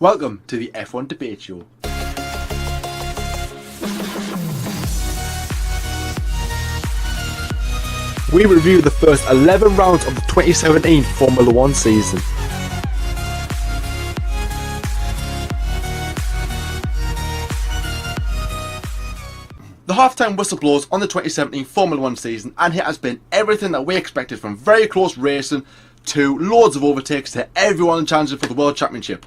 Welcome to the F1 Debate Show. We review the first 11 rounds of the 2017 Formula 1 season. The halftime whistle blows on the 2017 Formula 1 season, and it has been everything that we expected, from very close racing to loads of overtakes to everyone challenging for the World Championship.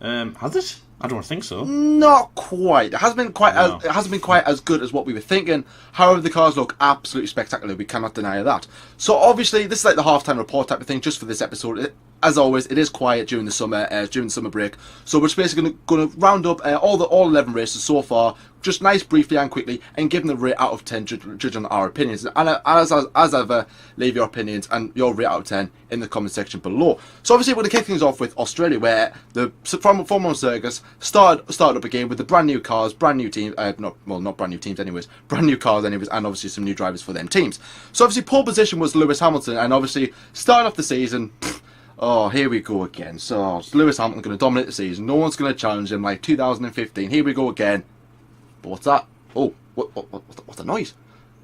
Has it? I don't think so. Not quite. It hasn't been quite as good as what we were thinking. However, the cars look absolutely spectacular. We cannot deny that. So obviously, this is like the halftime report type of thing, just for this episode. As always, it is quiet during the summer break. So we're just basically going to round up all 11 races so far, just nice, briefly and quickly, and give them the rate out of 10, judging on our opinions. And as ever, leave your opinions and your rate out of 10 in the comment section below. So obviously, we're going to kick things off with Australia, where the Formula 1 circus started up again with the brand new cars, brand new teams, not brand new teams anyways, brand new cars anyways, and obviously some new drivers for them teams. So obviously, pole position was Lewis Hamilton, and obviously, starting off the season, oh, here we go again. So Lewis Hamilton going to dominate the season. No one's going to challenge him like 2015. Here we go again. But what's that? Oh, what's the noise?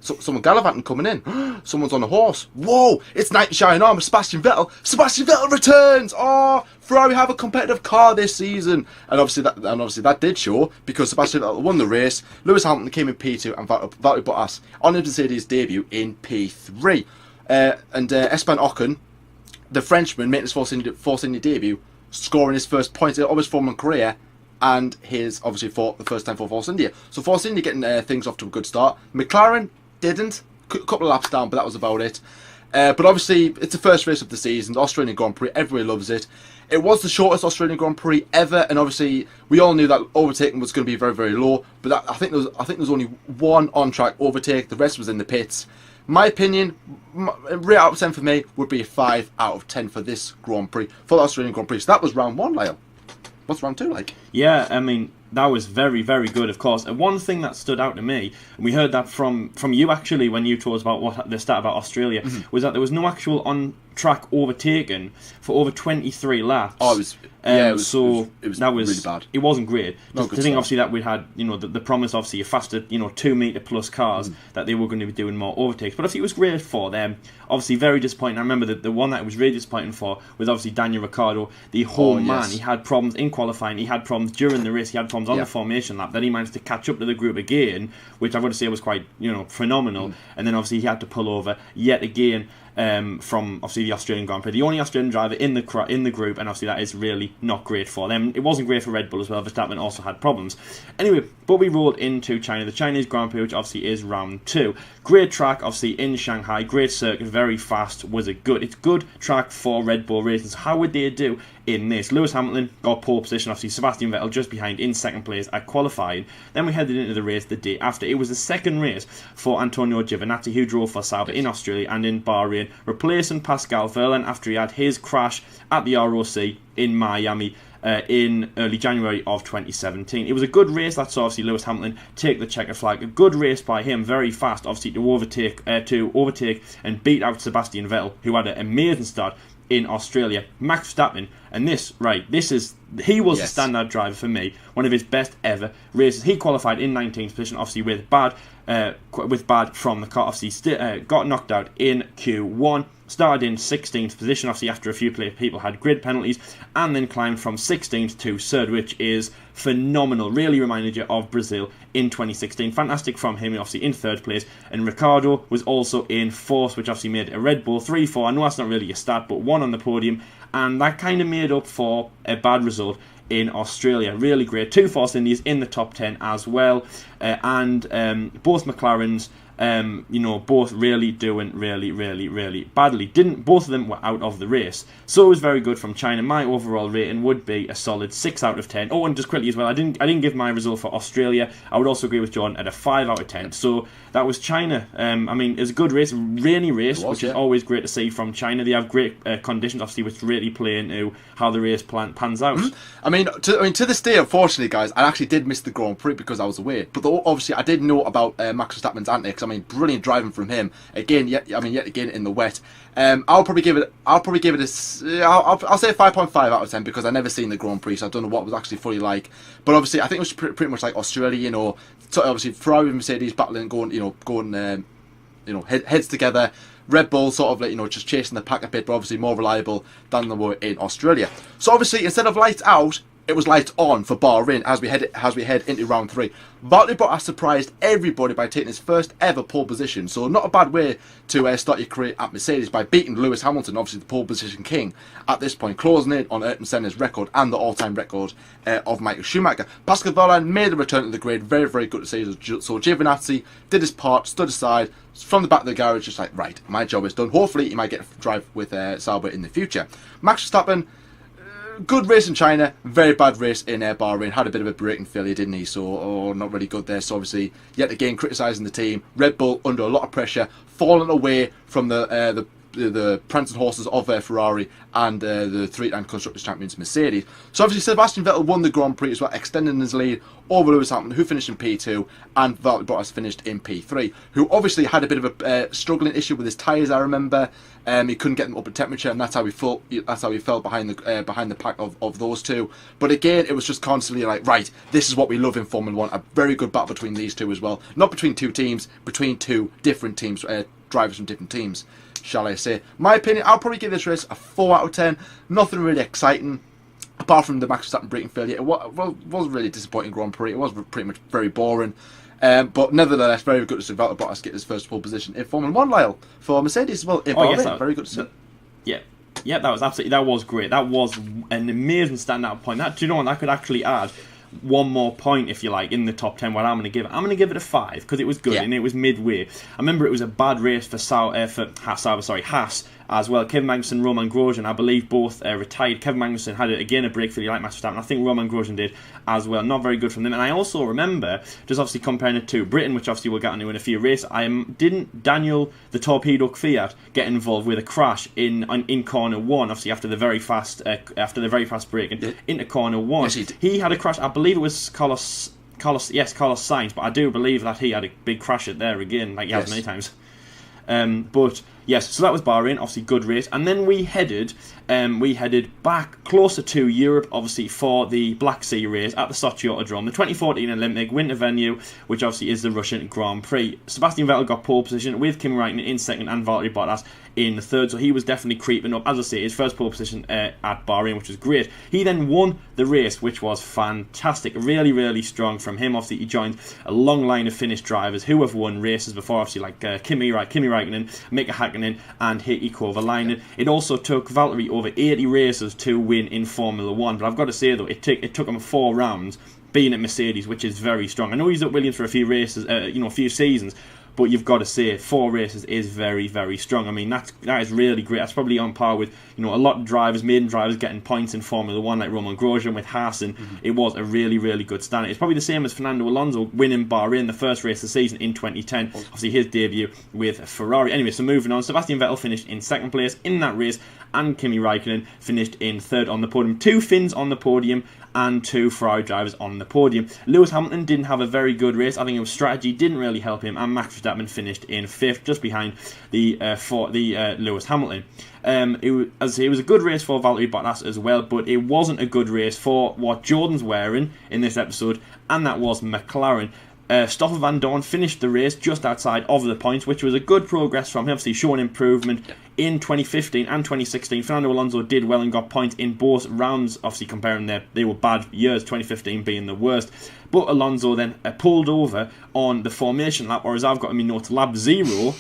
Someone gallivanting coming in. Someone's on a horse. Whoa! It's knight in shining armour. Sebastian Vettel. Sebastian Vettel returns. Oh, Ferrari have a competitive car this season, and obviously that did show, because Sebastian Vettel won the race. Lewis Hamilton came in P2, and Valtteri Bottas on his Mercedes debut in P3. And Esteban Ocon, the Frenchman, making his Force India debut, scoring his first points of his Formula 1 career, and his, obviously, for the first time for Force India. So Force India getting things off to a good start. McLaren didn't. A couple of laps down, but that was about it. But obviously, it's the first race of the season, the Australian Grand Prix. Everybody loves it. It was the shortest Australian Grand Prix ever, and obviously, we all knew that overtaking was going to be very, very low. But I think there was only one on-track overtake. The rest was in the pits. My opinion, rate out of 10 for me would be a 5 out of 10 for this Grand Prix, for the Australian Grand Prix. So that was round 1, Lyle. What's round 2 like? Yeah, I mean, that was very, very good, of course. And one thing that stood out to me, and we heard that from you actually when you told us about the stat about Australia, was that there was no actual on-track overtaken for over 23 laps. Oh, it was really bad. It wasn't great. No, to think, obviously, that we had, the promise, obviously, a faster, 2 metre plus cars, that they were going to be doing more overtakes. But obviously, it was great for them. Obviously, very disappointing. I remember the one that was really disappointing for was obviously Daniel Ricciardo. The whole man, he had problems in qualifying, he had problems during the race, he had problems on the formation lap. Then he managed to catch up to the group again, which I've got to say was quite, phenomenal. And then obviously he had to pull over yet again from obviously the Australian Grand Prix. The only Australian driver in the group, and obviously that is really not great for them. It wasn't great for Red Bull as well. Verstappen also had problems. Anyway, but we rolled into China, the Chinese Grand Prix, which obviously is round 2. Great track, obviously in Shanghai. Great circuit, very fast. Was it good? It's good track for Red Bull races. How would they do in this? Lewis Hamilton got pole position, obviously Sebastian Vettel just behind in second place at qualifying. Then we headed into the race the day after. It was the second race for Antonio Giovinazzi, who drove for Sauber in Australia and in Bahrain, replacing Pascal Wehrlein after he had his crash at the ROC in Miami in early January of 2017. It was a good race. That saw obviously Lewis Hamilton take the checkered flag. A good race by him, very fast, obviously to overtake and beat out Sebastian Vettel, who had an amazing start in Australia. Max Verstappen, and he was the standout driver for me. One of his best ever races. He qualified in 19th position, obviously with bad from the car. Obviously got knocked out in Q1. Started in 16th position, obviously after a few people had grid penalties, and then climbed from 16th to 3rd, which is phenomenal. Really reminded you of Brazil in 2016. Fantastic from him, obviously in 3rd place. And Ricciardo was also in 4th, which obviously made a Red Bull 3-4. I know that's not really a stat, but 1 on the podium, and that kind of made up for a bad result in Australia. Really great. 2 Force Indies in the top 10 as well, and both McLarens, both really doing really badly. Both of them were out of the race. So it was very good from China. My overall rating would be a solid 6 out of 10. Oh, and just quickly as well, I didn't give my result for Australia. I would also agree with John at a 5 out of 10. So that was China. It was a good race, rainy race, which is always great to see from China. They have great conditions, obviously, which really play into how the race pans out. To this day, unfortunately, guys, I actually did miss the Grand Prix because I was away. But obviously, I did know about Max Verstappen's antics. mean, brilliant driving from him. Again, yet again in the wet. I'll probably give it a, I'll say a 5.5 out of 10 because I've never seen the Grand Prix, so I don't know what it was actually fully like. But obviously, I think it was pretty much like Australia, you know. So obviously, Ferrari and Mercedes battling, going, heads together. Red Bull sort of like, just chasing the pack a bit, but obviously more reliable than they were in Australia. So obviously, instead of lights out, it was lights on for Bahrain as we head into round 3. Valtteri Bottas surprised everybody by taking his first ever pole position. So not a bad way to start your career at Mercedes by beating Lewis Hamilton, obviously the pole position king at this point, closing in on Ayrton Senna's record and the all-time record of Michael Schumacher. Pascal Wehrlein made a return to the grid, very, very good to see. So Giovinazzi did his part, stood aside from the back of the garage, just like, right, my job is done. Hopefully he might get to drive with Sauber in the future. Max Verstappen, good race in China, very bad race in Bahrain. Had a bit of a braking failure, didn't he? So, not really good there. So, obviously, yet again, criticising the team. Red Bull under a lot of pressure, falling away from the prancing horses of Ferrari and the 3-time Constructors' Champions Mercedes. So, obviously, Sebastian Vettel won the Grand Prix as well, extending his lead over Lewis Hamilton, who finished in P2, and Valtteri Bottas finished in P3, who obviously had a bit of a struggling issue with his tyres, I remember. He couldn't get them up at temperature, and that's how he fell behind the pack of those two. But again, it was just constantly like, right, this is what we love in Formula 1. A very good battle between these two as well. Not between two teams, between two different teams, drivers from different teams, shall I say. My opinion, I'll probably give this race a 4 out of 10. Nothing really exciting, apart from the Max Verstappen braking failure. It was really a disappointing Grand Prix. It was pretty much very boring. But nevertheless, very good to see Valtteri Bottas get his first pole position in Formula 1, Lyle, for Mercedes as well. Very good to see. Yeah, that was great. That was an amazing standout point. Do you know what? That could actually add one more point, if you like, in the top 10. What I'm going to give it, I'm going to give it a 5 because it was good and it was midway. I remember it was a bad race for Haas as well. Kevin Magnussen, Roman Grosjean, I believe both retired. Kevin Magnussen had a break failure like Max Verstappen. I think Roman Grosjean did as well. Not very good from them. And I also remember, just obviously comparing it to Britain, which obviously we'll get into in a few races, didn't Daniel the Torpedo Fiat get involved with a crash in corner 1, obviously after the very fast break into corner 1. Yes, he had a crash. I believe it was Carlos Sainz, but I do believe that he had a big crash at there again, like he has many times. But yes, so that was Bahrain, obviously good race, and then we headed back closer to Europe, obviously for the Black Sea race at the Sochi Autodrome, the 2014 Olympic winter venue, which obviously is the Russian Grand Prix. Sebastian Vettel got pole position with Kimi Raikkonen in second and Valtteri Bottas in the third, so he was definitely creeping up. As I say, his first pole position at Bahrain, which was great. He then won the race, which was fantastic, really, really strong from him. Obviously, he joined a long line of Finnish drivers who have won races before, obviously like Kimi Raikkonen, Mika Hakkinen, and Heikki Kovalainen. It also took Valtteri over 80 races to win in Formula 1, but I've got to say though, it took him 4 rounds being at Mercedes, which is very strong. I know he's at Williams for a few races, a few seasons, but you've got to say 4 races is very, very strong. I mean, that is really great. That's probably on par with a lot of drivers, maiden drivers, getting points in Formula 1 like Roman Grosjean with Haas, and it was a really, really good standard. It's probably the same as Fernando Alonso winning Bahrain, the first race of the season in 2010. Obviously his debut with Ferrari. Anyway, so moving on, Sebastian Vettel finished in second place in that race, and Kimi Raikkonen finished in third on the podium. 2 Finns on the podium and 2 Ferrari drivers on the podium. Lewis Hamilton didn't have a very good race. I think it was strategy didn't really help him, and Max Verstappen finished in 5th, just behind the Lewis Hamilton. It was a good race for Valtteri Bottas as well, but it wasn't a good race for what Jordan's wearing in this episode, and that was McLaren. Stoffel Van Dorn finished the race just outside of the points, which was a good progress from him, obviously showing improvement in 2015 and 2016. Fernando Alonso did well and got points in both rounds, obviously comparing they were bad years, 2015 being the worst. But Alonso then pulled over on the formation lap, or as I've got in my notes, lap 0,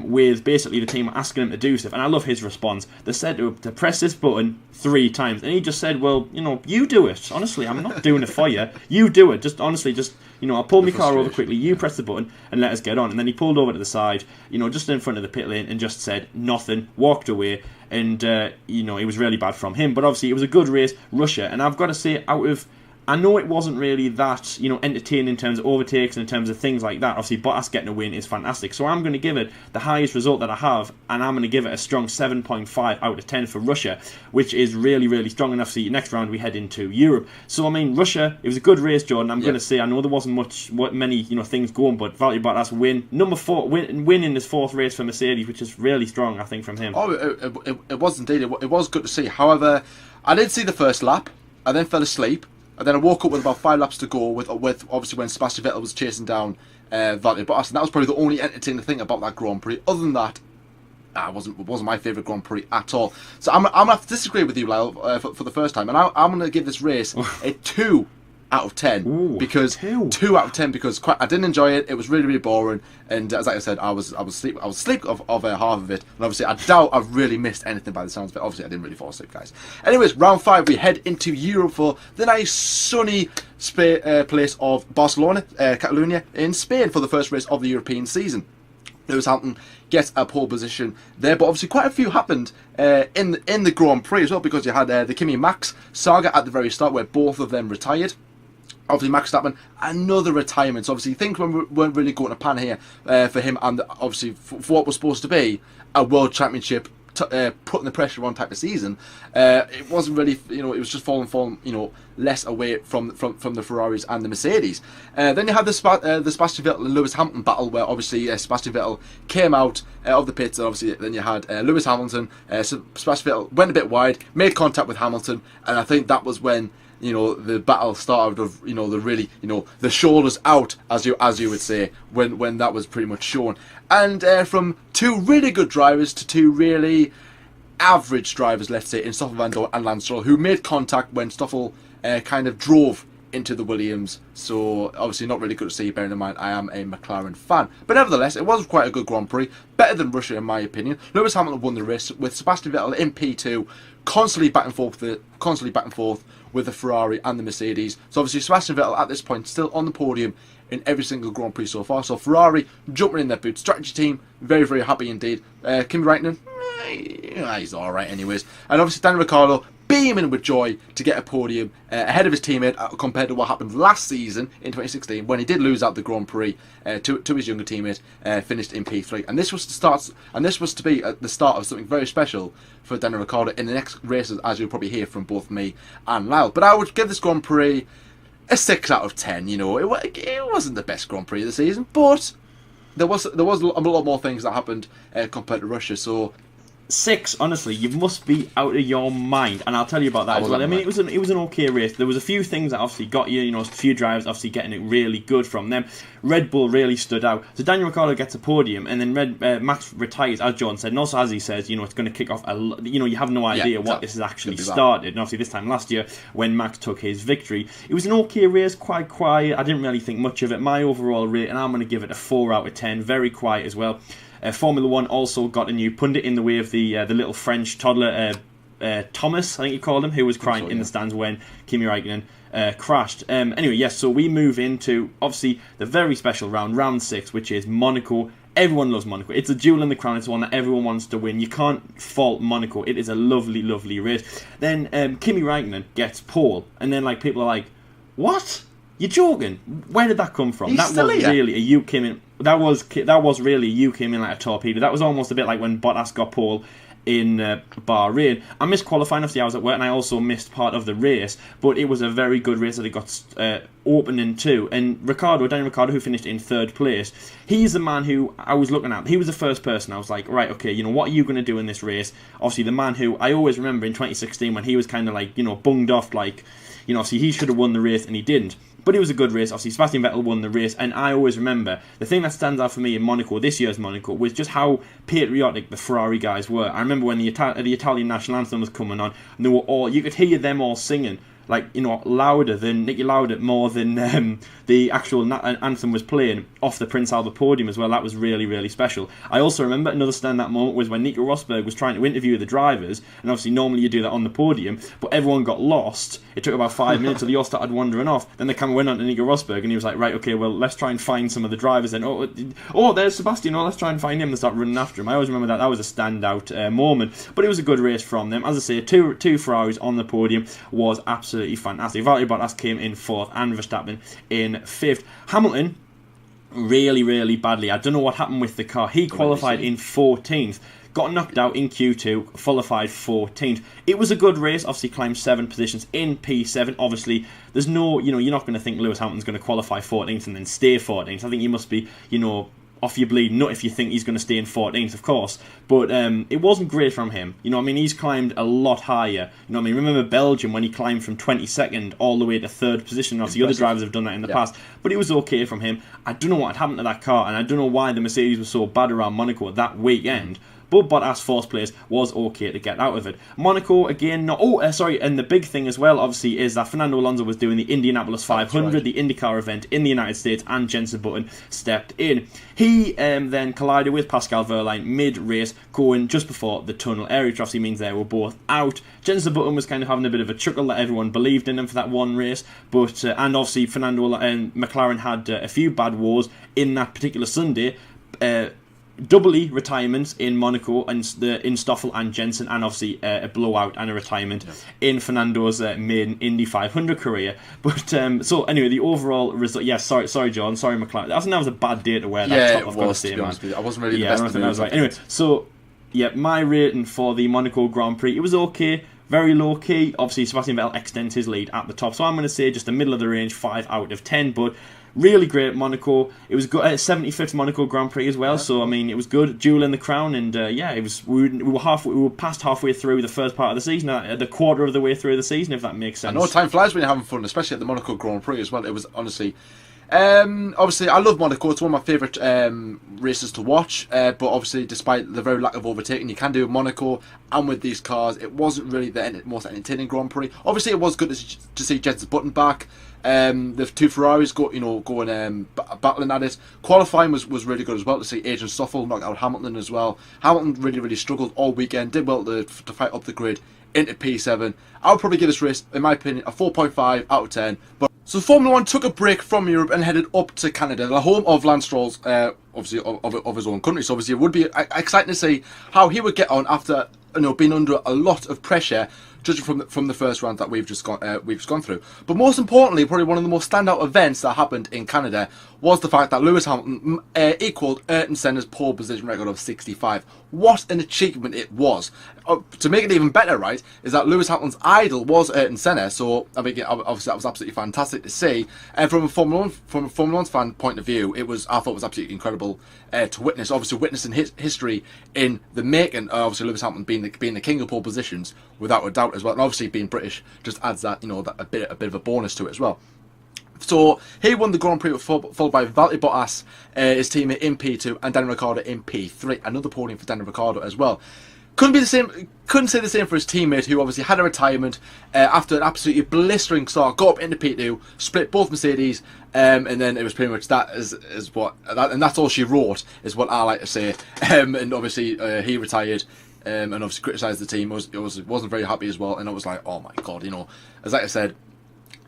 with basically the team asking him to do stuff. And I love his response. They said to press this button 3 times, and he just said, well, you do it. Honestly, I'm not doing it for you. You do it. I'll pull my car over quickly, you press the button and let us get on. And then he pulled over to the side, just in front of the pit lane, and just said nothing, walked away, and it was really bad from him. But obviously it was a good race, Russia, and I've got to say, out of I know it wasn't really that, entertaining in terms of overtakes and in terms of things like that. Obviously, Bottas getting a win is fantastic. So I'm going to give it the highest result that I have, and I'm going to give it a strong 7.5 out of 10 for Russia, which is really, really strong. And obviously, next round we head into Europe. So, I mean, Russia, it was a good race, Jordan. I'm going to say, I know there wasn't many things going, but Valtteri Bottas win. Number 4, win in his 4th race for Mercedes, which is really strong, I think, from him. Oh, it was indeed. It was good to see. However, I did see the first lap. I then fell asleep. And then I woke up with about 5 laps to go with obviously when Sebastian Vettel was chasing down Valtteri Bottas, and that was probably the only entertaining thing about that Grand Prix. Other than that, it wasn't my favourite Grand Prix at all. So I'm gonna have to disagree with you, Lyle, for the first time, and I'm gonna give this race a 2 out of 10. Ooh, because 2 out of 10 because I didn't enjoy it. It was really, really boring, and as I said, I was asleep of half of it, and obviously I doubt I've really missed anything by the sounds of it. Obviously I didn't really fall asleep, guys. Anyways, round 5 we head into Europe for the nice sunny place of Barcelona, Catalonia in Spain for the first race of the European season. Lewis Hamilton gets a pole position there, but obviously quite a few happened in the Grand Prix as well, because you had the Kimi Max saga at the very start where both of them retired. Obviously, Max Verstappen, another retirement. So obviously, things weren't really going to pan here for him, and obviously for what was supposed to be a World Championship, putting the pressure on type of season. It wasn't really, it was just falling, less away from the Ferraris and the Mercedes. Then you had the Sebastian Vettel and Lewis Hamilton battle, where obviously Sebastian Vettel came out of the pits, and obviously then you had Lewis Hamilton. Sebastian Vettel went a bit wide, made contact with Hamilton, and I think that was when the battle started of, the really, the shoulders out, as you would say, when that was pretty much shown. And from 2 really good drivers to 2 really average drivers, let's say, in Stoffel Van Dorn and Lance Stroll, who made contact when Stoffel kind of drove into the Williams. So obviously not really good to see, bearing in mind I am a McLaren fan. But nevertheless, it was quite a good Grand Prix, better than Russia in my opinion. Lewis Hamilton won the race with Sebastian Vettel in P2, constantly back and forth with the Ferrari and the Mercedes. So obviously Sebastian Vettel at this point still on the podium in every single Grand Prix so far. So Ferrari jumping in their boots. Strategy team, very, very happy indeed. Kimi Räikkönen, he's alright anyways. And obviously Daniel Ricciardo beaming with joy to get a podium ahead of his teammate, compared to what happened last season in 2016 when he did lose out the Grand Prix to his younger teammate, finished in P3. And this was to be the start of something very special for Daniel Ricciardo in the next races, as you'll probably hear from both me and Lyle. But I would give this Grand Prix a 6 out of 10. It wasn't the best Grand Prix of the season, but there was a lot more things that happened compared to Russia. So 6, honestly, you must be out of your mind, and I'll tell you about that as well. I mean, it was an okay race. There was a few things that obviously got you, a few drivers obviously getting it really good from them. Red Bull really stood out. So Daniel Ricciardo gets a podium, and then Max retires, as John said, and also as he says, it's going to kick off you have no idea what this has actually started. And obviously this time last year, when Max took his victory, it was an okay race, quite quiet. I didn't really think much of it. My overall rate, and I'm going to give it a 4 out of 10, very quiet as well. Formula 1 also got a new pundit in the way of the little French toddler, Thomas, I think you called him, who was crying in the stands when Kimi Räikkönen crashed. Anyway, yes, so we move into, obviously, the very special round 6, which is Monaco. Everyone loves Monaco. It's a jewel in the crown. It's one that everyone wants to win. You can't fault Monaco. It is a lovely, lovely race. Then Kimi Räikkönen gets pole, and then people are like, what? You're joking? Where did that come from? That was really a you came in. That was really you came in like a torpedo. That was almost a bit like when Bottas got pole in Bahrain. I missed qualifying, obviously I was at work, and I also missed part of the race, but it was a very good race that it got opening too. And Daniel Ricciardo, who finished in 3rd place, he's the man who I was looking at. He was the first person I was like, right, okay, what are you going to do in this race? Obviously the man who I always remember in 2016 when he was kind of bunged off, obviously he should have won the race and he didn't. But it was a good race. Obviously, Sebastian Vettel won the race, and I always remember the thing that stands out for me in Monaco, this year's Monaco, was just how patriotic the Ferrari guys were. I remember when the Italian national anthem was coming on, and they were all, you could hear them all singing louder than Niki Lauda, more than the actual anthem was playing off the Prince Albert podium as well. That was really, really special. I also remember another standout moment was when Nico Rosberg was trying to interview the drivers, and obviously normally you do that on the podium, but everyone got lost. It took about 5 minutes till they all started wandering off. Then the camera went on to Nico Rosberg, and he was like, right, okay, well, let's try and find some of the drivers. And there's Sebastian, let's try and find him. And start running after him. I always remember that was a standout moment, but it was a good race from them. As I say, two Ferraris on the podium was absolutely absolutely fantastic. Valtteri Bottas came in 4th and Verstappen in 5th. Hamilton, really, really badly. I don't know what happened with the car. He qualified in 14th. Got knocked out in Q2, qualified 14th. It was a good race, obviously climbed 7 positions in P7. Obviously, there's no, you're not going to think Lewis Hamilton's going to qualify 14th and then stay 14th. I think you must be, off your bleeding nut if you think he's going to stay in 14th, of course. But it wasn't great from him. He's climbed a lot higher. Remember Belgium when he climbed from 22nd all the way to 3rd position. Obviously, other drivers have done that in the past. But it was okay from him. I don't know what had happened to that car, and I don't know why the Mercedes was so bad around Monaco that weekend. But Bottas' 4th place was okay to get out of it. Monaco, again, and the big thing as well, obviously, is that Fernando Alonso was doing the Indianapolis 500, the IndyCar event in the United States, and Jenson Button stepped in. He then collided with Pascal Wehrlein mid-race, going just before the tunnel area, which obviously means they were both out. Jenson Button was kind of having a bit of a chuckle that everyone believed in him for that one race, but and obviously Fernando and McLaren had a few bad woes in that particular Sunday. Doubly retirements in Monaco and in Stoffel and Jensen, and obviously a blowout and a retirement in Fernando's maiden Indy 500 career. But so anyway, the overall result. Yeah, sorry, John. Sorry, McLaren. I think that was a bad day to wear that top. I've got to say, man. I wasn't really the best. I don't think that was right. Anyway, so my rating for the Monaco Grand Prix, it was okay. Very low key. Obviously, Sebastian Vettel extends his lead at the top, so I'm going to say just the middle of the range, 5 out of 10. But really great Monaco. It was good. 75th Monaco Grand Prix as well. So it was good. Jewel in the crown, and it was. We were past halfway through the first part of the season, the quarter of the way through the season, if that makes sense. I know time flies when you're having fun, especially at the Monaco Grand Prix as well. It was honestly. Obviously, I love Monaco. It's one of my favourite races to watch. But obviously, despite the very lack of overtaking you can do with Monaco and with these cars, it wasn't really the most entertaining Grand Prix. Obviously, it was good to see Jenson Button back. The 2 Ferraris going battling at it. Qualifying was really good as well to see Adrian Stoffel knock out Hamilton as well. Hamilton really struggled all weekend. Did well to fight up the grid into P7. I would probably give this race, in my opinion, a 4.5 out of 10. But so Formula 1 took a break from Europe and headed up to Canada, the home of Lance Stroll's, obviously of his own country. So obviously it would be exciting to see how he would get on after being under a lot of pressure, judging from the first round that we've just gone through. But most importantly, probably one of the most standout events that happened in Canada was the fact that Lewis Hamilton equalled Ayrton Senna's pole position record of 65. What an achievement it was! To make it even better, right, is that Lewis Hamilton's idol was Ayrton Senna. So I mean, obviously that was absolutely fantastic to see. And from a Formula 1 fan point of view, I thought it was absolutely incredible to witness. Obviously, witnessing history in the making. Obviously, Lewis Hamilton being the king of pole positions without a doubt as well, and obviously being British just adds that that a bit of a bonus to it as well. So he won the Grand Prix, followed by Valtteri Bottas, his teammate in P2, and Daniel Ricciardo in P3. Another podium for Daniel Ricciardo as well. Couldn't say the same for his teammate, who obviously had a retirement after an absolutely blistering start. Got up into P2, split both Mercedes, and then it was pretty much and that's all she wrote, is what I like to say. And obviously he retired. And obviously criticised the team. Wasn't very happy as well, and I was like, oh my god, as like I said,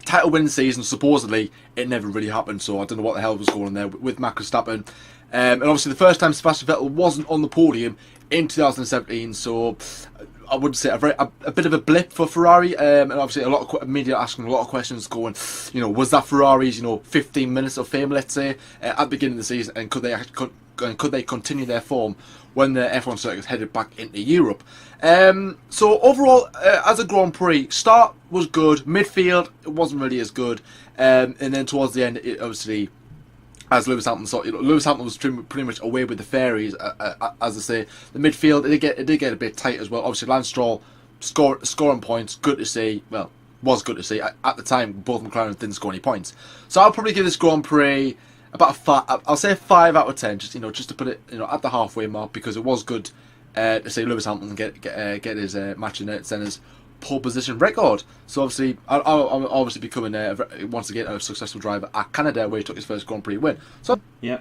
title winning season, supposedly it never really happened. So I don't know what the hell was going on there with Max Verstappen. And obviously the first time Sebastian Vettel wasn't on the podium in 2017, so I would say a bit of a blip for Ferrari. And obviously a lot of media asking a lot of questions, going, was that Ferrari's 15 minutes of fame, let's say, at the beginning of the season, and could they continue their form when the F1 circuit headed back into Europe? So overall, as a Grand Prix, start was good. Midfield, it wasn't really as good. And then towards the end, obviously, as Lewis Hamilton saw, Lewis Hamilton was pretty much away with the fairies. As I say, the midfield, it did get a bit tight as well. Obviously, Lance Stroll scoring points, good to see. Well, was good to see. At the time, both McLaren didn't score any points. So I'll probably give this Grand Prix about I'll say a 5 out of 10, just to put it at the halfway mark, because it was good to see Lewis Hamilton get his match in Ayrton Senna's pole position record. So obviously, I'll obviously becoming once again a successful driver at Canada, where he took his first Grand Prix win. So yeah.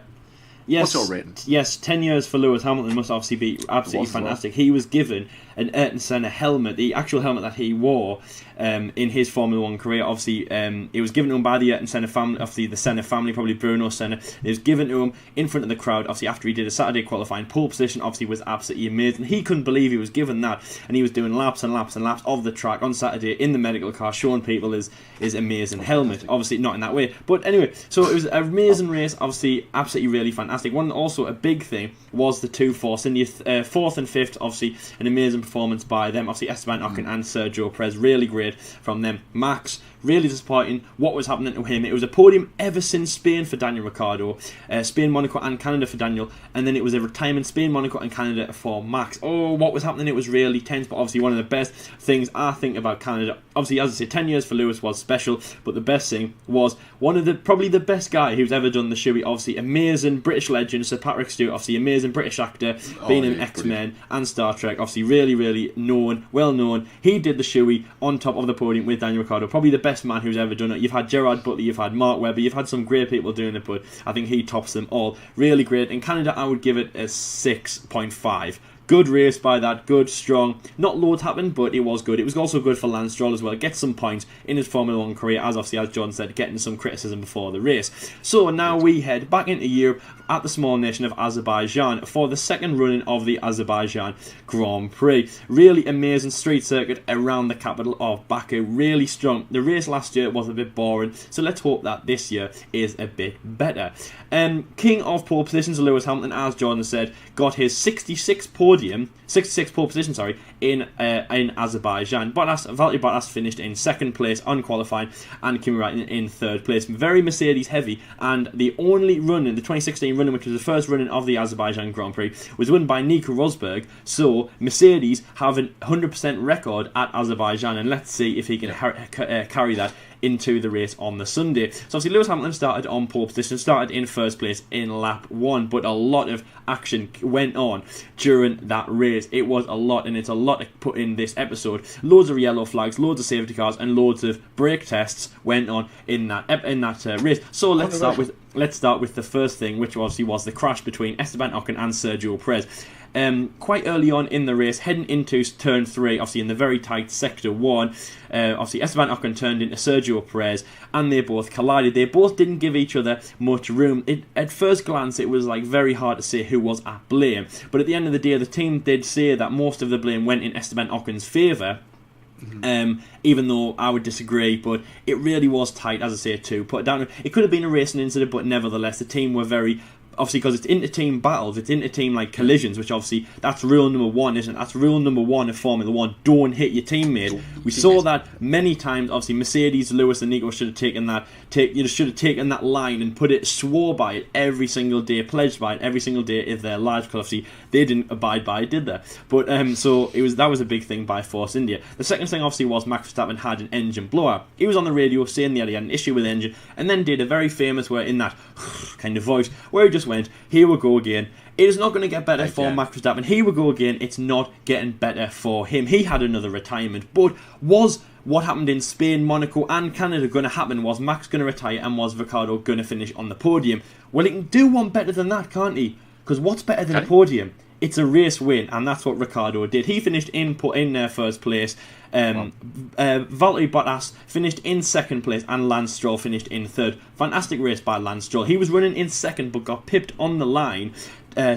Yes, What's your rating? Yes, 10 years for Lewis Hamilton must obviously be absolutely fantastic. He was given an Ayrton Senna helmet, the actual helmet that he wore in his Formula 1 career. Obviously, it was given to him by the Ayrton Senna family, obviously the Senna family, probably Bruno Senna. It was given to him in front of the crowd, obviously after he did a Saturday qualifying pole position. Obviously was absolutely amazing. He couldn't believe he was given that, and he was doing laps and laps and laps of the track on Saturday in the medical car, showing people his amazing helmet. Obviously not in that way, but anyway, so it was an amazing race, obviously absolutely really fantastic. One also a big thing was the two Force India, 4th and 5th, obviously an amazing performance by them. Obviously Esteban Ocon and Sergio Perez, really great from them. Max, really disappointing what was happening to him. It was a podium ever since Spain for Daniel Ricciardo, Spain, Monaco and Canada for Daniel, and then it was a retirement Spain, Monaco and Canada for Max. Oh, what was happening? It was really tense, but obviously one of the best things I think about Canada, obviously as I say, 10 years for Lewis was special, but the best thing was probably the best guy who's ever done the shoey. Obviously amazing British legend Sir Patrick Stewart, obviously amazing British actor, being in X-Men and Star Trek, obviously really known, well known. He did the shoey on top of the podium with Daniel Ricciardo, probably the best man who's ever done it. You've had Gerard Butler, you've had Mark Webber, you've had some great people doing it, but I think he tops them all. Really great. In Canada, I would give it a 6.5. Good race by that, good, strong. Not loads happened, but it was good. It was also good for Lance Stroll as well. Gets some points in his Formula 1 career, as obviously, as John said, getting some criticism before the race. So now we head back into Europe at the small nation of Azerbaijan for the second running of the Azerbaijan Grand Prix. Really amazing street circuit around the capital of Baku. Really strong. The race last year was a bit boring, so let's hope that this year is a bit better. King of pole positions, Lewis Hamilton, as Jordan said, got his 66 pole position, in Azerbaijan. Valtteri Bottas finished in second place on qualifying, and Kimi Räikkönen in third place. Very Mercedes heavy, and the only running, the 2016 running, which was the first running of the Azerbaijan Grand Prix, was won by Nico Rosberg. So Mercedes have a 100% record at Azerbaijan, and let's see if he can carry that into the race on the Sunday. So obviously Lewis Hamilton started on pole position, started in first place in lap 1, but a lot of action went on during that race. It was a lot, and it's a lot to put in this episode. Loads of yellow flags, loads of safety cars, and loads of brake tests went on in that race. So let's start with the first thing, which obviously was the crash between Esteban Ocon and Sergio Perez. Quite early on in the race, heading into turn 3, obviously in the very tight sector 1, obviously Esteban Ocon turned into Sergio Perez, and they both collided. They both didn't give each other much room. At first glance, it was like very hard to say who was at blame, but at the end of the day, the team did say that most of the blame went in Esteban Ocon's favour. Even though I would disagree, but it really was tight, as I say, too. Put it down, it could have been a racing incident, but nevertheless, the team were very, obviously, because it's inter-team battles, it's inter-team like collisions, which obviously that's rule number 1, isn't it? That's rule number 1 of Formula 1. Don't hit your teammate. We saw that many times. Obviously, Mercedes, Lewis, and Nico should have taken that line and swore by it every single day, pledged by it every single day of their lives, because obviously they didn't abide by it, did they? But so that was a big thing by Force India. The second thing obviously was Max Verstappen had an engine blowout. He was on the radio saying that he had an issue with the engine, and then did a very famous way in that kind of voice where he just went, "Here we go again." It is not going to get better for Max Verstappen. Here we go again. It's not getting better for him. He had another retirement, but was what happened in Spain, Monaco and Canada going to happen? Was Max going to retire, and was Ricciardo going to finish on the podium? Well, he can do one better than that, can't he? Because what's better than a podium? It's a race win, and that's what Ricciardo did. He finished in first place. Valtteri Bottas finished in second place, and Lance Stroll finished in third. Fantastic race by Lance Stroll. He was running in second, but got pipped on the line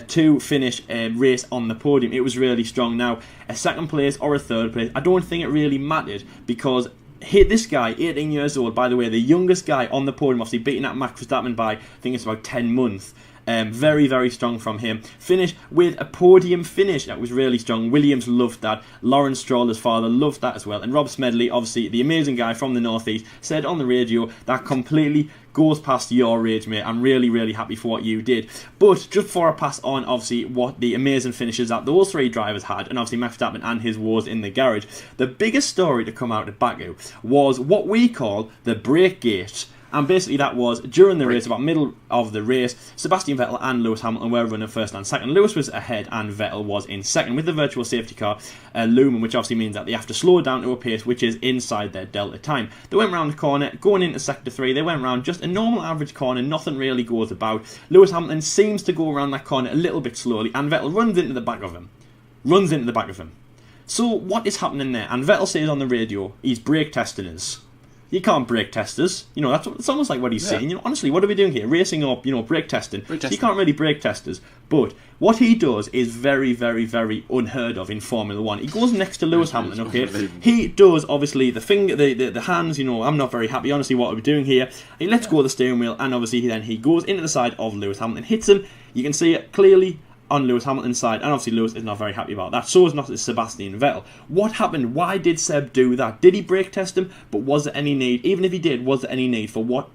to finish a race on the podium. It was really strong. Now, a second place or a third place, I don't think it really mattered, because this guy, 18 years old, by the way, the youngest guy on the podium, obviously beating out Max Verstappen by, I think it's about 10 months. Very, very strong from him. Finished with a podium finish. That was really strong. Williams loved that. Lawrence Stroll, his father, loved that as well. And Rob Smedley, obviously the amazing guy from the Northeast, said on the radio, that completely goes past your age, mate. I'm really, really happy for what you did. But just before I pass on, obviously, what the amazing finishes that those three drivers had, and obviously Max Verstappen and his woes in the garage, the biggest story to come out of Baku was what we call the brake gate. And basically that was during the race, about middle of the race, Sebastian Vettel and Lewis Hamilton were running first and second. Lewis was ahead and Vettel was in second with the virtual safety car looming, which obviously means that they have to slow down to a pace which is inside their delta time. They went round the corner, going into sector 3, they went round just a normal average corner, nothing really goes about. Lewis Hamilton seems to go around that corner a little bit slowly, and Vettel runs into the back of him. So what is happening there? And Vettel says on the radio, he's brake testing us. You can't brake test us. You know, it's almost like what he's saying. You know, honestly, what are we doing here? Racing up, you know, brake testing. You can't really brake test us. But what he does is very, very, very unheard of in Formula 1. He goes next to Lewis Hamilton, okay? He does, obviously, the finger, the hands, you know, I'm not very happy, honestly, what are we doing here? He lets go of the steering wheel, and obviously then he goes into the side of Lewis Hamilton, hits him. You can see it clearly on Lewis Hamilton's side, and obviously Lewis is not very happy about that. So is not Sebastian Vettel. What happened? Why did Seb do that? Did he brake test him? But was there any need? Even if he did, was there any need for what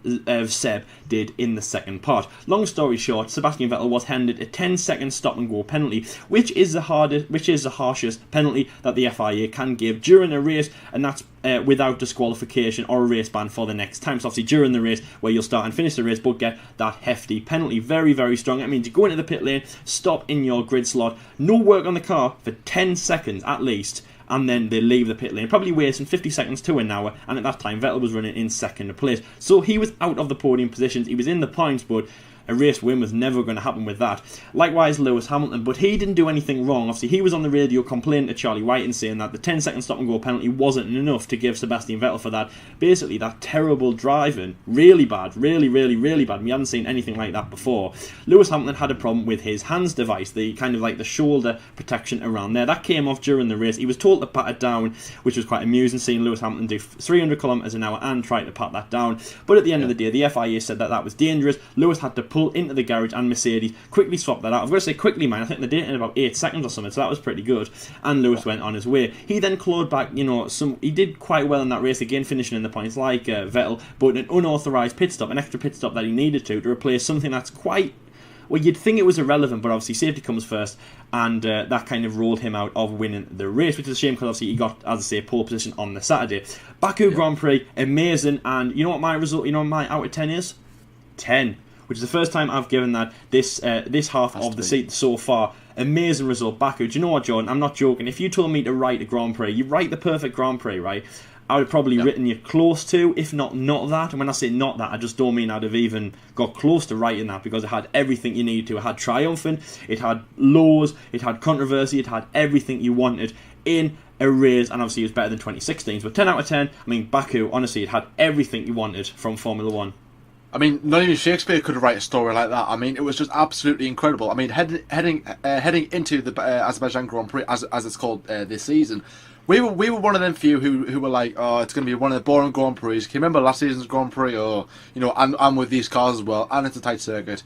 Seb did in the second part? Long story short, Sebastian Vettel was handed a 10-second stop and go penalty, which is the harshest penalty that the FIA can give during a race, and that's without disqualification or a race ban for the next time. So obviously during the race, where you'll start and finish the race, but get that hefty penalty. Very, very strong. That means you go into the pit lane, stop in your grid slot, no work on the car for 10 seconds at least, and then they leave the pit lane, probably wasting 50 seconds to an hour, and at that time Vettel was running in second place. So he was out of the podium positions, he was in the points, but a race win was never going to happen with that. Likewise, Lewis Hamilton, but he didn't do anything wrong. Obviously, he was on the radio complaining to Charlie White and saying that the 10-second stop and go penalty wasn't enough to give Sebastian Vettel for that. Basically, that terrible driving, really bad, really, really, really bad. We haven't seen anything like that before. Lewis Hamilton had a problem with his hands device, the kind of like the shoulder protection around there. That came off during the race. He was told to pat it down, which was quite amusing, seeing Lewis Hamilton do 300 kilometers an hour and try to pat that down. But at the end of the day, the FIA said that that was dangerous. Lewis had to pull into the garage, and Mercedes quickly swapped that out. I've got to say quickly, man. I think they did it in about 8 seconds or something, so that was pretty good. And Lewis went on his way. He then clawed back, you know, he did quite well in that race, again finishing in the points like Vettel, but an unauthorised pit stop, an extra pit stop that he needed to replace something that's quite, well, you'd think it was irrelevant, but obviously safety comes first, and that kind of ruled him out of winning the race, which is a shame because obviously he got, as I say, pole position on the Saturday. Baku Grand Prix, amazing, and you know what my result, you know what my out of 10 is? 10. Which is the first time I've given that this half of the season so far. Amazing result, Baku. Do you know what, Jordan? I'm not joking. If you told me to write a Grand Prix, you write the perfect Grand Prix, right? I would have probably written you close to, if not that. And when I say not that, I just don't mean I'd have even got close to writing that, because it had everything you needed to. It had triumphant, it had lows, it had controversy, it had everything you wanted in a race, and obviously it was better than 2016's. But 10 out of 10, I mean, Baku, honestly, it had everything you wanted from Formula 1. I mean, not even Shakespeare could write a story like that. I mean, it was just absolutely incredible. I mean, heading into the Azerbaijan Grand Prix, as it's called this season, we were one of them few who were like, oh, it's going to be one of the boring Grand Prix. Can you remember last season's Grand Prix? Or, you know, and with these cars as well, and it's a tight circuit.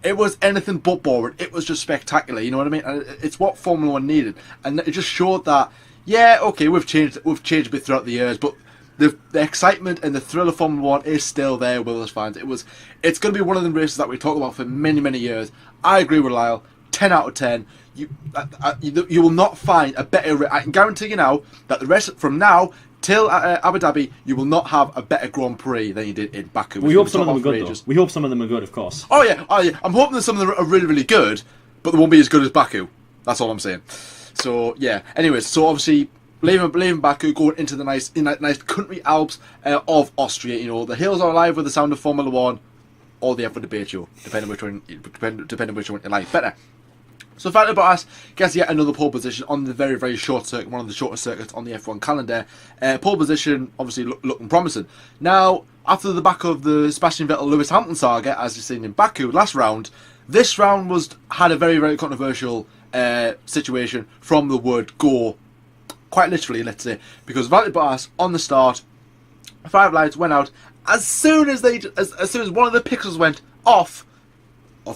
It was anything but boring. It was just spectacular. You know what I mean? And it's what Formula 1 needed, and it just showed that, yeah, okay, we've changed a bit throughout the years, but the excitement and the thrill of Formula 1 is still there with us fans. It's going to be one of the races that we talk about for many, many years. I agree with Lyle. 10 out of 10. You will not find a better. I can guarantee you now that the rest from now till Abu Dhabi, you will not have a better Grand Prix than you did in Baku. We hope some of them are good, though. We hope some of them are good, of course. Oh yeah. I'm hoping that some of them are really, really good, but they won't be as good as Baku. That's all I'm saying. So yeah. Anyways, so obviously, leaving Baku, going into the nice country Alps of Austria. You know, the hills are alive with the sound of Formula 1, or the F1 debate show, depending which one you like better. So Valtteri Bottas gets yet another pole position on the very, very short circuit, one of the shortest circuits on the F1 calendar. Pole position, obviously looking promising. Now, after the back of the Sebastian Vettel-Lewis Hamilton saga, as you've seen in Baku last round, this round had a very, very controversial situation from the word go. Quite literally, let's say, because Valtteri Bottas on the start, 5 lights went out. As soon as one of the pixels went off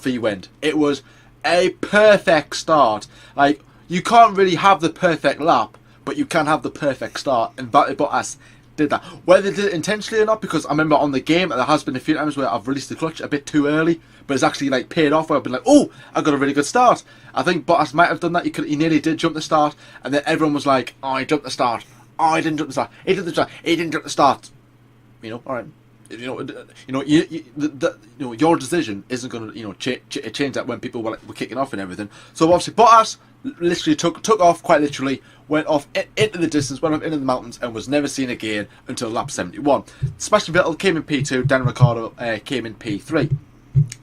he went. It was a perfect start. Like, you can't really have the perfect lap, but you can have the perfect start, and Valtteri Bottas did that. Whether they did it intentionally or not, because I remember on the game there has been a few times where I've released the clutch a bit too early, but it's actually like paid off, where I've been like, oh, I got a really good start. I think Bottas might have done that. He nearly did jump the start, and then everyone was like, oh, he jumped the start. Oh, he didn't jump the start. He did the start. He didn't jump the start. You know, alright. your decision isn't going to change that when people were kicking off and everything. So obviously Bottas literally took off, quite literally went off into the distance, went off into the mountains, and was never seen again until lap 71. Sebastian Vettel came in P2, Daniel Ricciardo came in P3.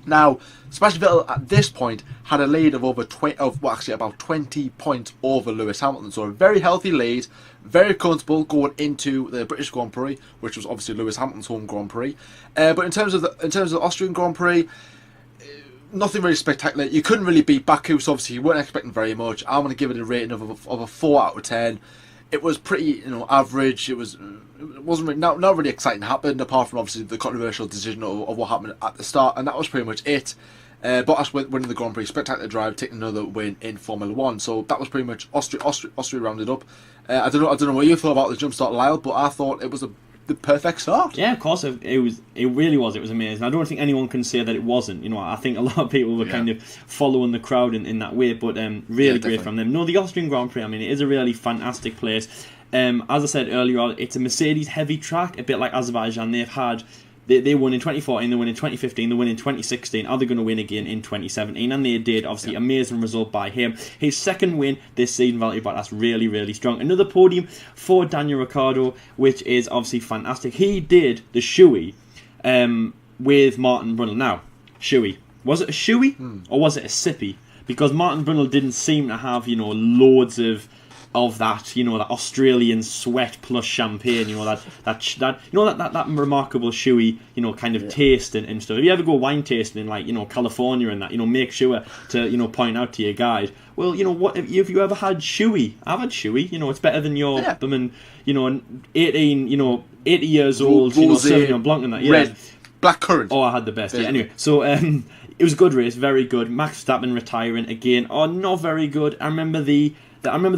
Now, Sebastian Vettel at this point had a lead of about 20 points over Lewis Hamilton, so a very healthy lead, very comfortable going into the British Grand Prix, which was obviously Lewis Hamilton's home Grand Prix. But in terms of the Austrian Grand Prix, nothing really spectacular. You couldn't really beat Baku, so obviously you weren't expecting very much. I'm going to give it a rating of a 4 out of 10. It was pretty, average. It wasn't really, not really exciting happened, apart from obviously the controversial decision of what happened at the start, and that was pretty much it. Bottas winning the Grand Prix, spectacular drive, taking another win in Formula 1. So that was pretty much Austria rounded up. I don't know what you thought about the jump start, Lyle, but I thought it was the perfect start. Yeah, of course, it really was. It was amazing. I don't think anyone can say that it wasn't. I think a lot of people were kind of following the crowd in that way, but really great from them. No, the Austrian Grand Prix, I mean, it is a really fantastic place. As I said earlier on, it's a Mercedes heavy track, a bit like Azerbaijan. They won in 2014, they won in 2015, they won in 2016. Are they going to win again in 2017? And they did. Obviously, amazing result by him. His second win this season, Valtteri Bottas, really, really strong. Another podium for Daniel Ricciardo, which is obviously fantastic. He did the shoey with Martin Brundle. Now, shoey. Was it a shoey or was it a sippy? Because Martin Brundle didn't seem to have, loads of that, that Australian sweat plus champagne, that remarkable shoey, kind of taste and stuff. If you ever go wine tasting in California and that, make sure to, point out to your guide, well, what if you ever had shoey? I've had shoey, it's better than your, 80 years old, Sauvignon Blanc and that. Yeah. Red, black currant. Oh, I had the best. Yeah. Anyway, so it was a good race, very good. Max Verstappen retiring again. Oh, not very good. I remember the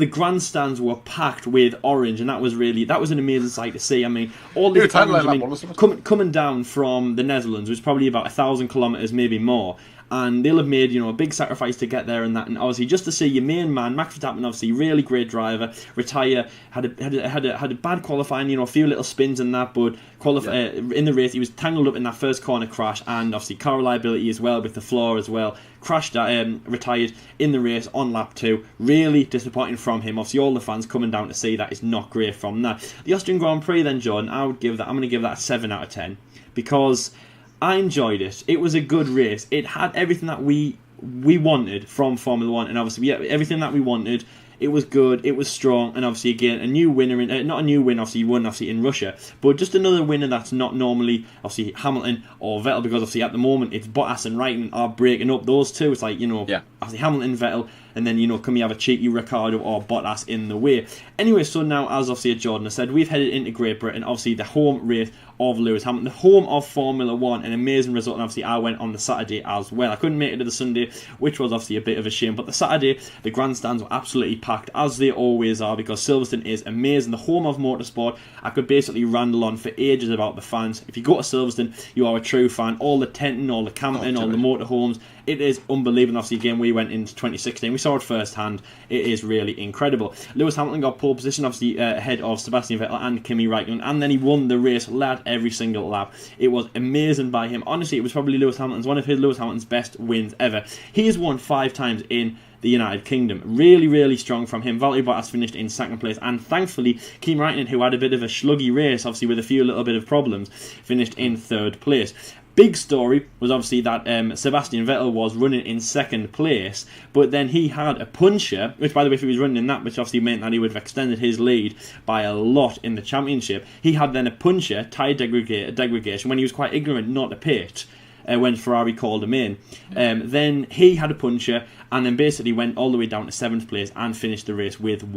grandstands were packed with orange, and that was an amazing sight to see. I mean, all these orange, coming down from the Netherlands was probably about 1,000 kilometres, maybe more. And they'll have made, a big sacrifice to get there and that. And obviously, just to see your main man, Max Verstappen, obviously, really great driver, retire, had a bad qualifying, a few little spins and that, but in the race, he was tangled up in that first corner crash, and obviously car reliability as well with the floor as well. Crashed, retired in the race on lap 2. Really disappointing from him. Obviously, all the fans coming down to see that is not great from that. The Austrian Grand Prix, then, John, I'm going to give that a 7 out of 10 because I enjoyed it. It was a good race. It had everything that we wanted from Formula 1, and obviously everything that we wanted. It was good, it was strong, and obviously again a new winner, not a new win, obviously he won obviously in Russia, but just another winner that's not normally obviously Hamilton or Vettel, because obviously at the moment it's Bottas and Raikkonen are breaking up those two. It's like, obviously Hamilton, Vettel, and then, can we have a cheeky Ricciardo or Bottas in the way? Anyway, so now, as obviously Jordan has said, we've headed into Great Britain, obviously the home race of Lewis Hamilton, the home of Formula 1, an amazing result, and obviously I went on the Saturday as well. I couldn't make it to the Sunday, which was obviously a bit of a shame, but the Saturday, the grandstands were absolutely packed, as they always are, because Silverstone is amazing, the home of motorsport. I could basically ramble on for ages about the fans. If you go to Silverstone, you are a true fan. All the tenting, all the camping, all the motorhomes, it is unbelievable. Obviously, again, we went into 2016. We saw it firsthand. It is really incredible. Lewis Hamilton got pole position, obviously, ahead of Sebastian Vettel and Kimi Raikkonen, and then he won the race, led every single lap. It was amazing by him. Honestly, it was probably one of Lewis Hamilton's best wins ever. He has won 5 times in the United Kingdom. Really, really strong from him. Valtteri Bottas finished in 2nd place, and thankfully, Kimi Raikkonen, who had a bit of a sluggy race, obviously with a few little bit of problems, finished in 3rd place. Big story was obviously that Sebastian Vettel was running in 2nd place, but then he had a puncher, which, by the way, if he was running in that, which obviously meant that he would have extended his lead by a lot in the championship. He had then a puncher, tyre degradation, when he was quite ignorant not to pit. When Ferrari called him in, then he had a puncher, and then basically went all the way down to 7th place and finished the race with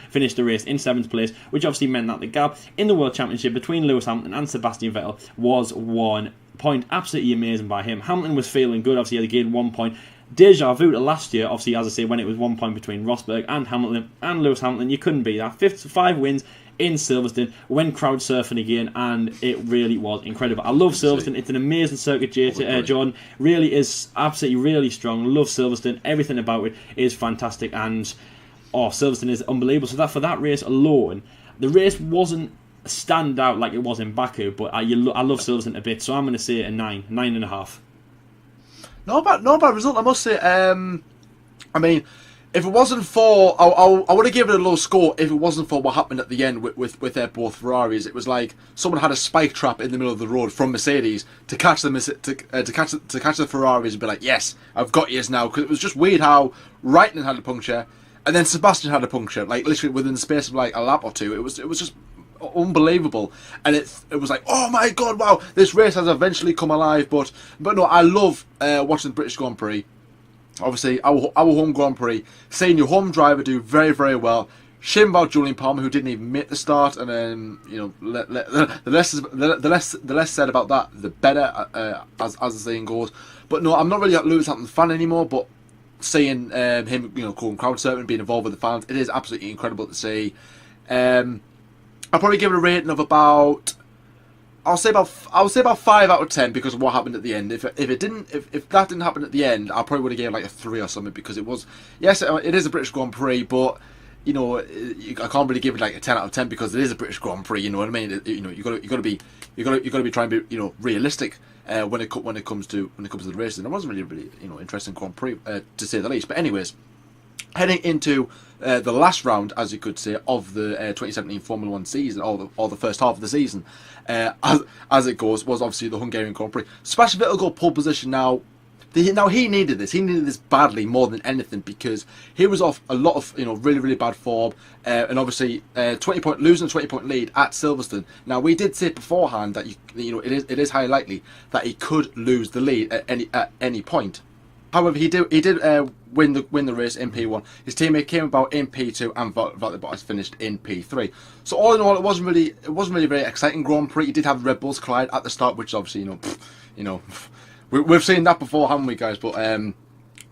finished the race in 7th place, which obviously meant that the gap in the World Championship between Lewis Hamilton and Sebastian Vettel was 1 point. Absolutely amazing by him. Hamilton was feeling good. Obviously, he had gained 1 point. Deja vu to last year, obviously, as I say, when it was 1 point between Rosberg and Hamilton and Lewis Hamilton. You couldn't beat that. 5 wins in Silverstone, went crowd surfing again, and it really was incredible. I love Silverstone. It's an amazing circuit, Jordan. Really is absolutely really strong. Love Silverstone. Everything about it is fantastic, and Silverstone is unbelievable. So that for that race alone, the race wasn't stand out like it was in Baku, but I love Silverstone a bit, so I'm going to say a 9.5. Not bad result, I must say. I mean, if it wasn't for, I would have given it a low score if it wasn't for what happened at the end with both Ferraris. It was like someone had a spike trap in the middle of the road from Mercedes to catch the catch the Ferraris and be like, yes, I've got yours now. Because it was just weird how Raikkonen had a puncture and then Sebastian had a puncture, like literally within the space of like a lap or two. It was just unbelievable, and it was like, oh my god, wow, this race has eventually come alive. But no, I love watching the British Grand Prix. Obviously, our home Grand Prix, seeing your home driver do very, very well. Shame about Julian Palmer, who didn't even make the start, and then the less said about that, the better, as the saying goes. But no, I'm not really a Lewis Hamilton fan anymore. But seeing him, calling crowd surfing and being involved with the fans, it is absolutely incredible to see. I'll probably give it a rating of about. I'll say about 5 out of 10 because of what happened at the end. If that didn't happen at the end, I probably would have given like a 3 or something, because it was, yes, it is a British Grand Prix, but I can't really give it like a 10 out of 10 because it is a British Grand Prix. You know what I mean? You got to be trying to be realistic when it comes to the races. And it wasn't really interesting Grand Prix to say the least. But anyways, heading into the last round, as you could say, of the 2017 Formula 1 season, or the first half of the season, as it goes, was obviously the Hungarian Grand Prix. Sebastian Vettel got pole position now. Now he needed this. He needed this badly more than anything, because he was off a lot of really, really bad form, and obviously losing a 20-point lead at Silverstone. Now we did say beforehand that it is highly likely that he could lose the lead at any point. However, he did win the race in P1. His teammate came about in P2, and Valtteri Bottas finished in P3. So all in all, it wasn't really a very exciting Grand Prix. He did have Red Bulls collide at the start, which obviously we've seen that before, haven't we, guys? But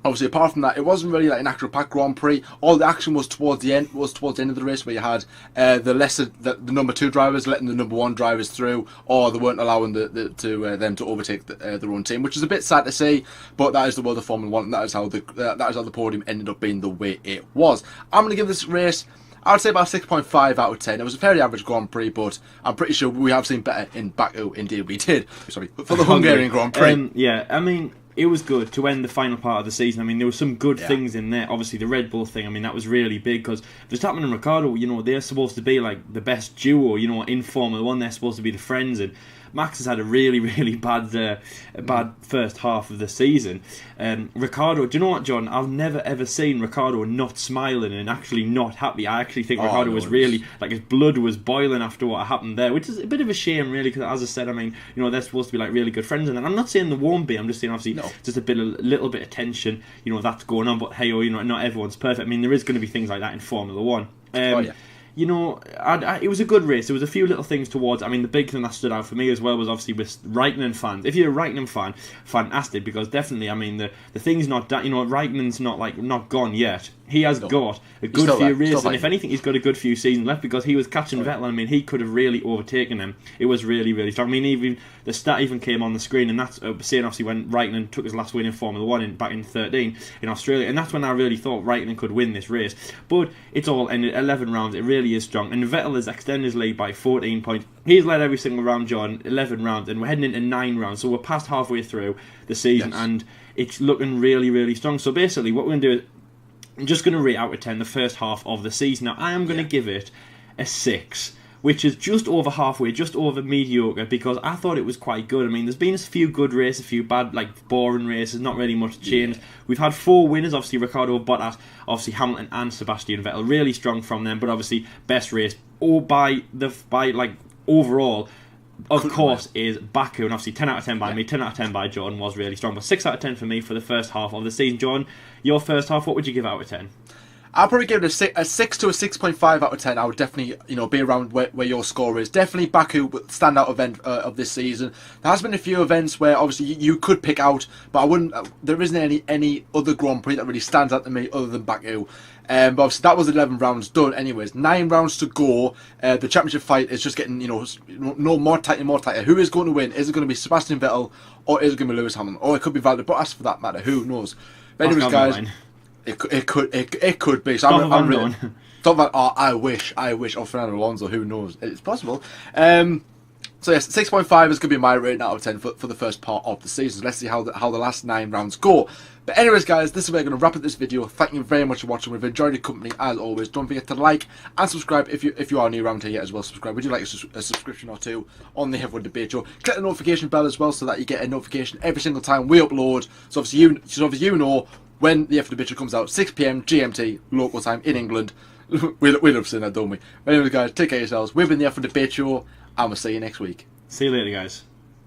obviously, apart from that, it wasn't really like an actual packed Grand Prix. All the action was towards the end of the race, where you had the number 2 drivers letting the number 1 drivers through, or they weren't allowing them to overtake their own team, which is a bit sad to see. But that is the world of Formula 1, and that is how the podium ended up being the way it was. I'm going to give this race, I would say, about 6.5 out of 10. It was a fairly average Grand Prix, but I'm pretty sure we have seen better in Baku. Indeed, we did. Sorry, for the Hungarian Grand Prix. Yeah, I mean, it was good to end the final part of the season. I mean, there were some good things in there. Obviously, the Red Bull thing, I mean, that was really big, because Verstappen and Ricciardo, they're supposed to be like the best duo, in Formula 1. They're supposed to be the friends, and Max has had a really, really bad first half of the season. Ricciardo, do you know what, John? I've never ever seen Ricciardo not smiling and actually not happy. I actually think Ricciardo was really, like, his blood was boiling after what happened there, which is a bit of a shame, really, because as I said, I mean, they're supposed to be like really good friends, and I'm not saying they won't be. I'm just saying, obviously, just a little bit of tension, that's going on. But hey, not everyone's perfect. I mean, there is going to be things like that in Formula 1. It was a good race. There was a few little things towards. I mean, the big thing that stood out for me as well was obviously with Raikkonen fans. If you're a Raikkonen fan, fantastic, because definitely, I mean, the thing's not that. Raikkonen's not gone yet. He has got a good few races, and if anything, he's got a good few seasons left, because he was catching Vettel. I mean, he could have really overtaken him. It was really, really strong. I mean, even the stat even came on the screen, and that's saying obviously when Raikkonen took his last win in Formula 1 back in 2013 in Australia, and that's when I really thought Raikkonen could win this race. But it's all ended 11 rounds. It really is strong, and Vettel has extended his lead by 14 points. He's led every single round, John, 11 rounds, and we're heading into 9 rounds, so we're past halfway through the season, and it's looking really, really strong. So basically, what we're going to do is, I'm just going to rate out of 10 the first half of the season. Now, I am going to give it a 6, which is just over halfway, just over mediocre, because I thought it was quite good. I mean, there's been a few good races, a few bad, like, boring races, not really much changed. We've had 4 winners, obviously Ricciardo, Bottas, obviously Hamilton and Sebastian Vettel, really strong from them, but obviously best race, overall, of course, is Baku, and obviously 10 out of 10 by me, 10 out of 10 by John, was really strong, but 6 out of 10 for me for the first half of the season. John, your first half, what would you give out of 10? I'll probably give it a 6 to a 6.5 out of 10. I would definitely, be around where your score is. Definitely Baku, standout event of this season. There has been a few events where obviously you could pick out, but I wouldn't. There isn't any other Grand Prix that really stands out to me other than Baku. But obviously that was 11 rounds done. Anyways, 9 rounds to go. The championship fight is just getting, more tighter. Who is going to win? Is it going to be Sebastian Vettel, or is it going to be Lewis Hamilton, or it could be Valtteri Bottas for that matter? Who knows? But anyways, guys. It could be. So I'm Talk about, oh, I wish, or Fernando Alonso, who knows? It's possible. So yes, 6.5 is going to be my rating out of 10 for the first part of the season. So let's see how the last 9 rounds go. But anyways, guys, this is where we're going to wrap up this video. Thank you very much for watching. We've enjoyed your company as always. Don't forget to like and subscribe if you are new around here as well. Subscribe. Would you like a subscription or two on the F1 Debate Show? Click the notification bell as well so that you get a notification every single time we upload. So obviously you know when the F1 Debate Show comes out, 6 PM GMT local time in England. we love seeing that, don't we? Anyway, guys, take care of yourselves. We've been the F1 Debate Show, and we'll see you next week. See you later, guys.